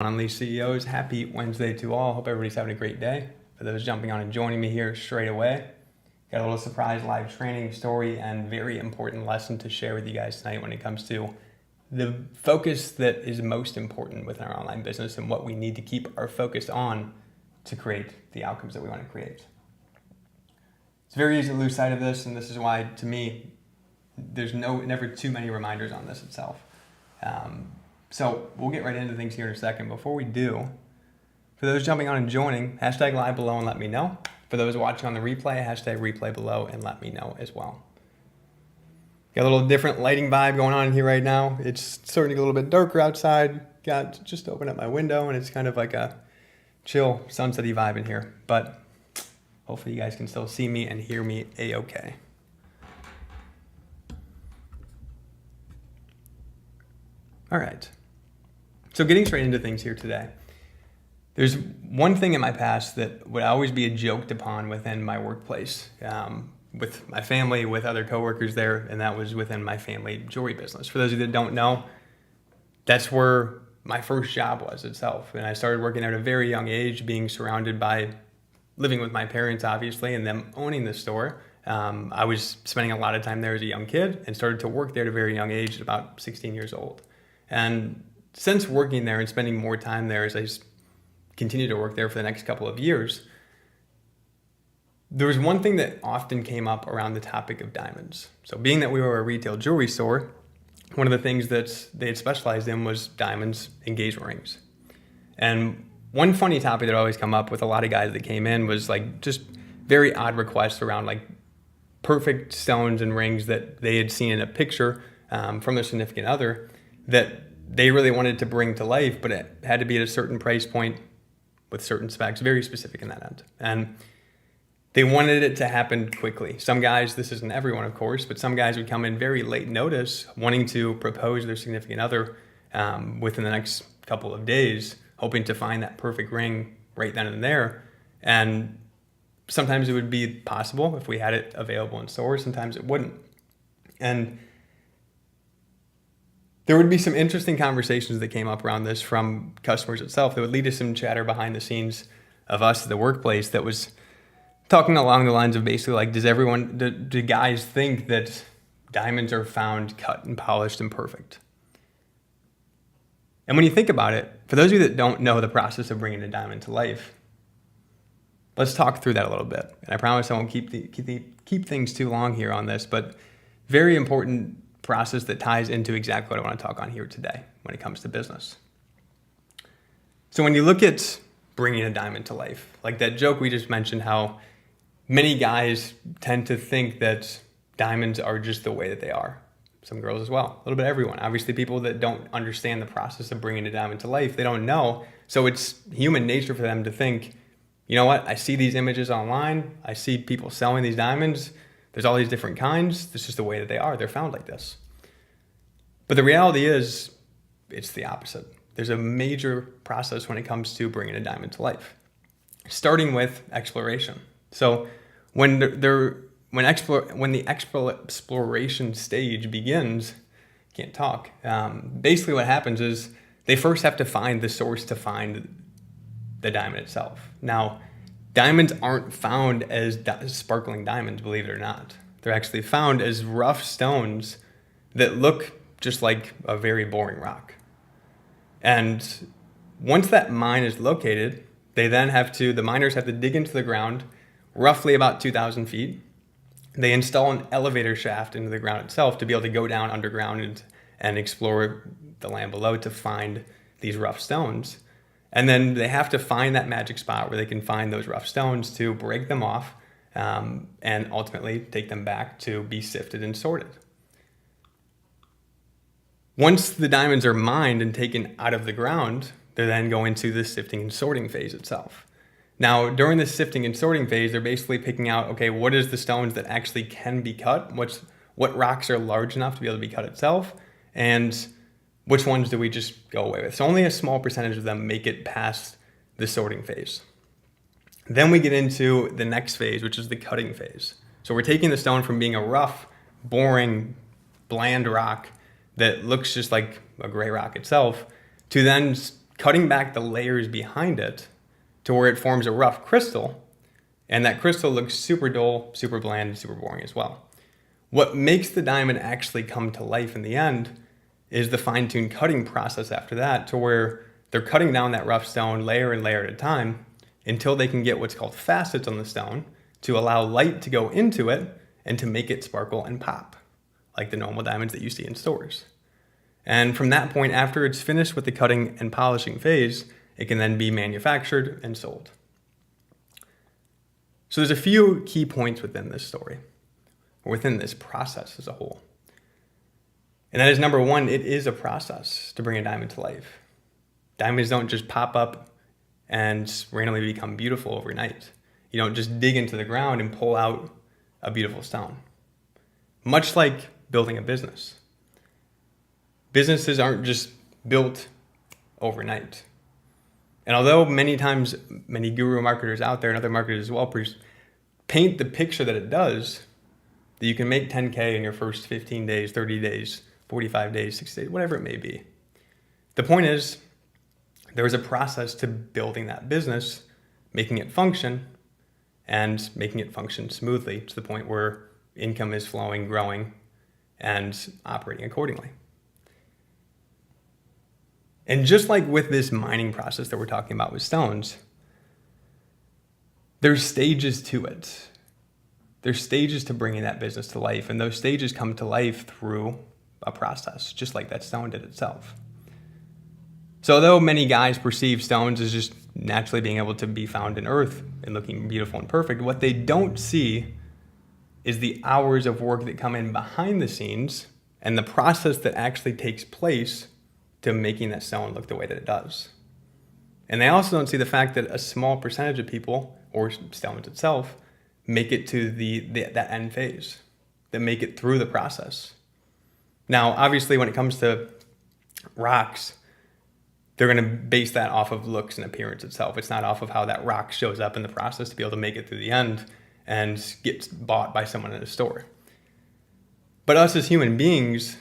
Unleash CEOs, happy Wednesday to all. Hope everybody's having a great day. For those jumping on and joining me here straight away, got a little surprise live training story and very important lesson to share with you guys tonight when it comes to the focus that is most important within our online business and what we need to keep our focus on to create the outcomes that we want to create. It's very easy to lose sight of this, and this is why, to me, there's never too many reminders on this itself. So we'll get right into things here in a second. Before we do, for those jumping on and joining, hashtag live below and let me know. For those watching on the replay, hashtag replay below and let me know as well. Got a little different lighting vibe going on here right now. It's starting to get a little bit darker outside. Got just opened up my window and it's kind of like a chill sunsetty vibe in here. But hopefully you guys can still see me and hear me a-okay. All right. So getting straight into things here today. There's one thing in my past that would always be joked upon within my workplace, with my family, with other coworkers there, and that was within my family jewelry business. For those of you that don't know, that's where my first job was itself. And I started working at a very young age, being surrounded by living with my parents, obviously, and them owning the store. I was spending a lot of time there as a young kid and started to work there at a very young age, at about 16 years old. And since working there and spending more time there as I continued to work there for the next couple of years, there was one thing that often came up around the topic of diamonds. So being that we were a retail jewelry store, one of the things that they had specialized in was diamonds, engagement rings. And one funny topic that always come up with a lot of guys that came in was like just very odd requests around like perfect stones and rings that they had seen in a picture from their significant other that they really wanted to bring to life, but it had to be at a certain price point with certain specs, very specific in that end. And they wanted it to happen quickly. Some guys, this isn't everyone of course, but some guys would come in very late notice wanting to propose their significant other within the next couple of days, hoping to find that perfect ring right then and there. And sometimes it would be possible if we had it available in stores, sometimes it wouldn't. And there would be some interesting conversations that came up around this from customers itself that would lead to some chatter behind the scenes of us at the workplace that was talking along the lines of basically like, do guys think that diamonds are found cut and polished and perfect? And when you think about it, for those of you that don't know the process of bringing a diamond to life, let's talk through that a little bit. And I promise I won't keep things too long here on this, but very important process that ties into exactly what I want to talk on here today when it comes to business. So when you look at bringing a diamond to life, like that joke we just mentioned, how many guys tend to think that diamonds are just the way that they are. Some girls as well, a little bit everyone. Obviously people that don't understand the process of bringing a diamond to life, they don't know. So it's human nature for them to think, you know what, I see these images online, I see people selling these diamonds, there's all these different kinds. This is just the way that they are. They're found like this. But the reality is, it's the opposite. There's a major process when it comes to bringing a diamond to life, starting with exploration. So when the exploration stage begins, can't talk. Basically, what happens is they first have to find the source to find the diamond itself. Now, diamonds aren't found as sparkling diamonds, believe it or not. They're actually found as rough stones that look just like a very boring rock. And once that mine is located, the miners have to dig into the ground roughly about 2,000 feet. They install an elevator shaft into the ground itself to be able to go down underground and explore the land below to find these rough stones. And then they have to find that magic spot where they can find those rough stones to break them off and ultimately take them back to be sifted and sorted. Once the diamonds are mined and taken out of the ground, they then go into the sifting and sorting phase itself. Now, during the sifting and sorting phase, they're basically picking out, okay, what is the stones that actually can be cut? What rocks are large enough to be able to be cut itself? And which ones do we just go away with? So only a small percentage of them make it past the sorting phase. Then we get into the next phase, which is the cutting phase. So we're taking the stone from being a rough, boring, bland rock that looks just like a gray rock itself to then cutting back the layers behind it to where it forms a rough crystal, and that crystal looks super dull, super bland, super boring as well. What makes the diamond actually come to life in the end is the fine-tuned cutting process after that, to where they're cutting down that rough stone layer and layer at a time until they can get what's called facets on the stone to allow light to go into it and to make it sparkle and pop, like the normal diamonds that you see in stores. And from that point, after it's finished with the cutting and polishing phase, it can then be manufactured and sold. So there's a few key points within this story, or within this process as a whole. And that is, number one, it is a process to bring a diamond to life. Diamonds don't just pop up and randomly become beautiful overnight. You don't just dig into the ground and pull out a beautiful stone. Much like building a business. Businesses aren't just built overnight. And although many times, many guru marketers out there and other marketers as well paint the picture that it does, that you can make 10K in your first 15 days, 30 days, 45 days, 60 days, whatever it may be. The point is, there is a process to building that business, making it function, and making it function smoothly to the point where income is flowing, growing, and operating accordingly. And just like with this mining process that we're talking about with stones, there's stages to it. There's stages to bringing that business to life, and those stages come to life through a process, just like that stone did itself. So although many guys perceive stones as just naturally being able to be found in earth and looking beautiful and perfect, what they don't see is the hours of work that come in behind the scenes and the process that actually takes place to making that stone look the way that it does. And they also don't see the fact that a small percentage of people, or stones itself, make it to that end phase, that make it through the process. Now, obviously, when it comes to rocks, they're going to base that off of looks and appearance itself. It's not off of how that rock shows up in the process to be able to make it through the end and get bought by someone in a store. But us as human beings,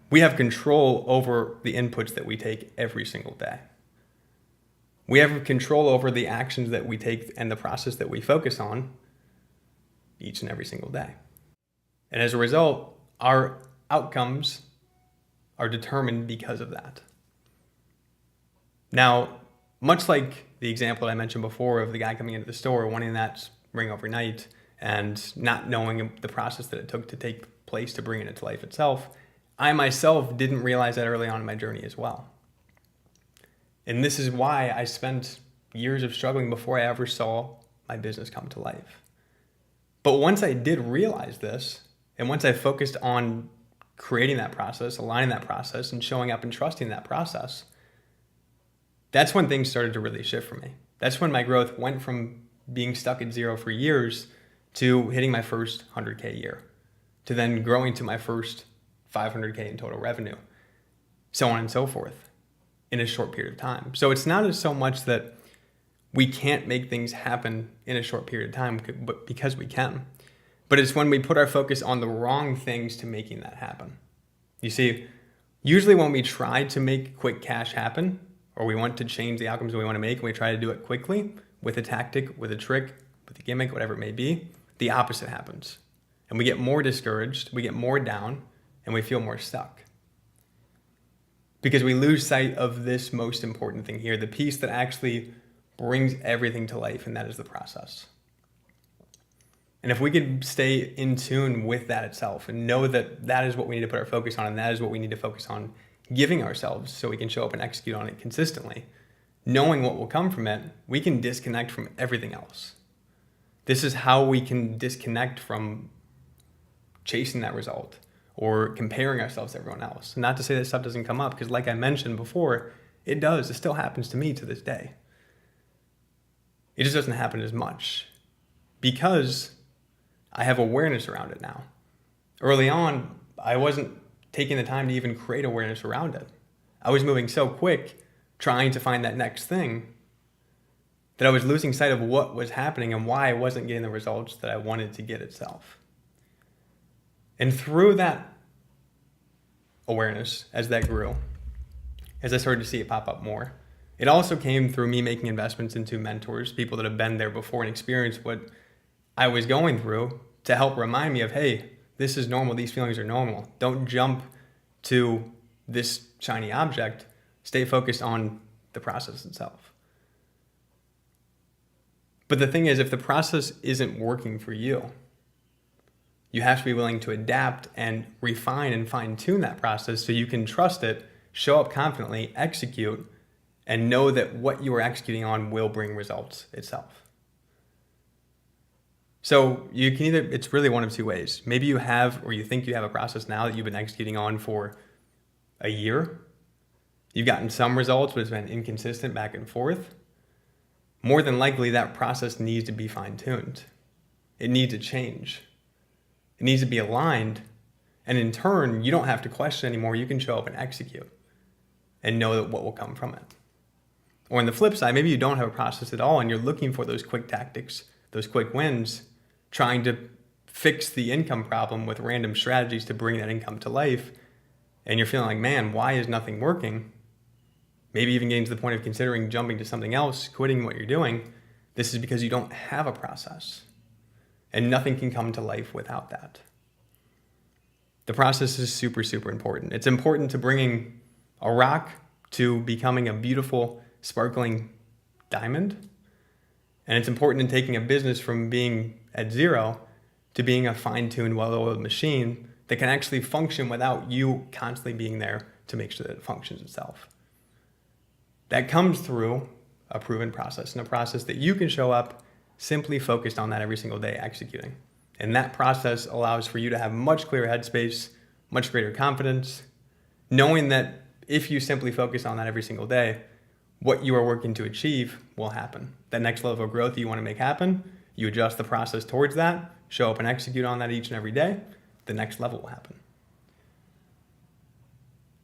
we have control over the inputs that we take every single day. We have control over the actions that we take and the process that we focus on each and every single day. And as a result, our outcomes are determined because of that. Now, much like the example that I mentioned before of the guy coming into the store wanting that ring overnight and not knowing the process that it took to take place to bring it to life itself, I myself didn't realize that early on in my journey as well. And this is why I spent years of struggling before I ever saw my business come to life. But once I did realize this, and once I focused on creating that process, aligning that process, and showing up and trusting that process, that's when things started to really shift for me. That's when my growth went from being stuck at zero for years to hitting my first 100K year, to then growing to my first 500K in total revenue, so on and so forth, in a short period of time. So it's not so much that we can't make things happen in a short period of time, but because we can. But it's when we put our focus on the wrong things to making that happen. You see, usually when we try to make quick cash happen, or we want to change the outcomes we want to make, and we try to do it quickly with a tactic, with a trick, with a gimmick, whatever it may be, the opposite happens. And we get more discouraged, we get more down, and we feel more stuck. Because we lose sight of this most important thing here, the piece that actually brings everything to life, and that is the process. And if we could stay in tune with that itself and know that that is what we need to put our focus on, and that is what we need to focus on giving ourselves so we can show up and execute on it consistently, knowing what will come from it, we can disconnect from everything else. This is how we can disconnect from chasing that result or comparing ourselves to everyone else. Not to say that stuff doesn't come up, because like I mentioned before, it does. It still happens to me to this day. It just doesn't happen as much because I have awareness around it now. Early on, I wasn't taking the time to even create awareness around it. I was moving so quick, trying to find that next thing, that I was losing sight of what was happening and why I wasn't getting the results that I wanted to get itself. And through that awareness, as that grew, as I started to see it pop up more. It also came through me making investments into mentors, people that have been there before and experienced what I was going through, to help remind me of, hey, this is normal. These feelings are normal. Don't jump to this shiny object. Stay focused on the process itself. But the thing is, if the process isn't working for you, you have to be willing to adapt and refine and fine tune that process so you can trust it, show up confidently, execute, and know that what you are executing on will bring results itself. So you can either, it's really one of two ways. Maybe you have, or you think you have a process now that you've been executing on for a year. You've gotten some results, but it's been inconsistent back and forth. More than likely, that process needs to be fine-tuned. It needs to change. It needs to be aligned. And in turn, you don't have to question anymore. You can show up and execute and know that what will come from it. Or on the flip side, maybe you don't have a process at all and you're looking for those quick tactics, those quick wins, trying to fix the income problem with random strategies to bring that income to life. And you're feeling like, man, why is nothing working? Maybe even getting to the point of considering jumping to something else, quitting what you're doing. This is because you don't have a process. And nothing can come to life without that. The process is super, super important. It's important to bringing a rock to becoming a beautiful, sparkling diamond. And it's important in taking a business from being at zero to being a fine-tuned, well-oiled machine that can actually function without you constantly being there to make sure that it functions itself. That comes through a proven process, and a process that you can show up simply focused on that every single day executing. And that process allows for you to have much clearer headspace, much greater confidence, knowing that if you simply focus on that every single day, what you are working to achieve will happen. That next level of growth you want to make happen, you adjust the process towards that, show up and execute on that each and every day, the next level will happen.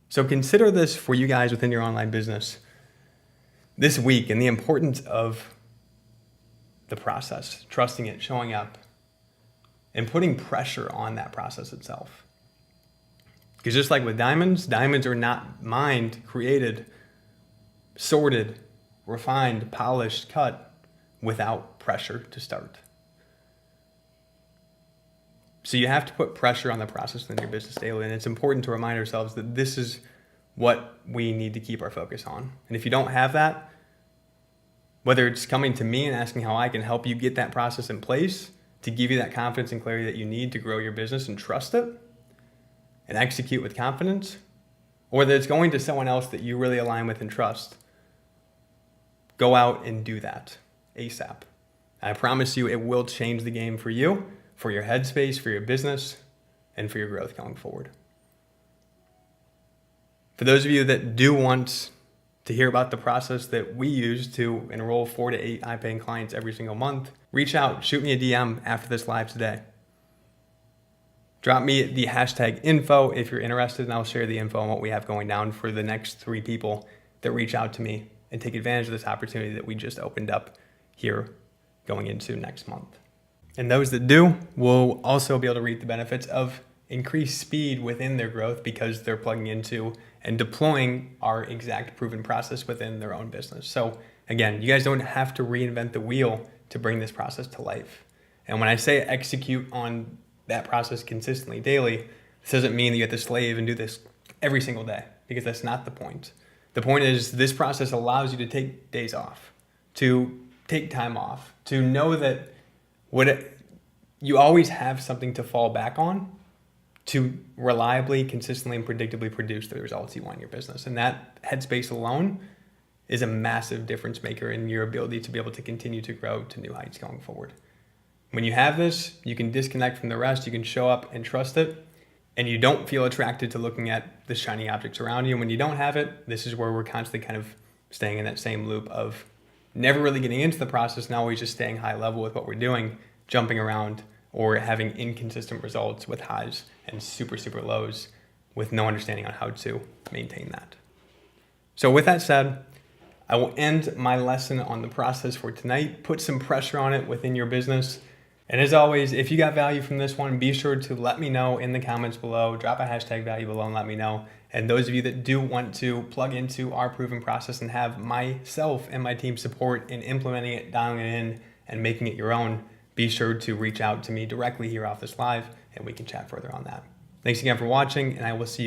So consider this for you guys within your online business this week, and the importance of the process, trusting it, showing up, and putting pressure on that process itself. Because just like with diamonds, diamonds are not mined, created, sorted, refined, polished, cut without pressure to start. So you have to put pressure on the process in your business daily, and it's important to remind ourselves that this is what we need to keep our focus on. And if you don't have that, whether it's coming to me and asking how I can help you get that process in place to give you that confidence and clarity that you need to grow your business and trust it and execute with confidence, or that it's going to someone else that you really align with and trust, go out and do that ASAP. I promise you it will change the game for you, for your headspace, for your business, and for your growth going forward. For those of you that do want to hear about the process that we use to enroll 4 to 8 high-paying clients every single month, reach out, shoot me a DM after this live today. Drop me the hashtag info if you're interested, and I'll share the info on what we have going down for the next 3 people that reach out to me and take advantage of this opportunity that we just opened up here going into next month. And those that do will also be able to reap the benefits of increased speed within their growth because they're plugging into and deploying our exact proven process within their own business. So again, you guys don't have to reinvent the wheel to bring this process to life. And when I say execute on that process consistently daily, this doesn't mean that you have to slave and do this every single day, because that's not the point. The point is this process allows you to take days off, to take time off, to know that you always have something to fall back on to reliably, consistently, and predictably produce the results you want in your business. And that headspace alone is a massive difference maker in your ability to be able to continue to grow to new heights going forward. When you have this, you can disconnect from the rest, you can show up and trust it, and you don't feel attracted to looking at the shiny objects around you. And when you don't have it, this is where we're constantly kind of staying in that same loop of never really getting into the process and always just staying high level with what we're doing, jumping around, or having inconsistent results with highs and super, super lows with no understanding on how to maintain that. So with that said, I will end my lesson on the process for tonight, put some pressure on it within your business. And as always, if you got value from this one, be sure to let me know in the comments below, drop a hashtag value below and let me know. And those of you that do want to plug into our proven process and have myself and my team support in implementing it, dialing it in, and making it your own, be sure to reach out to me directly here off this live, and we can chat further on that. Thanks again for watching, and I will see you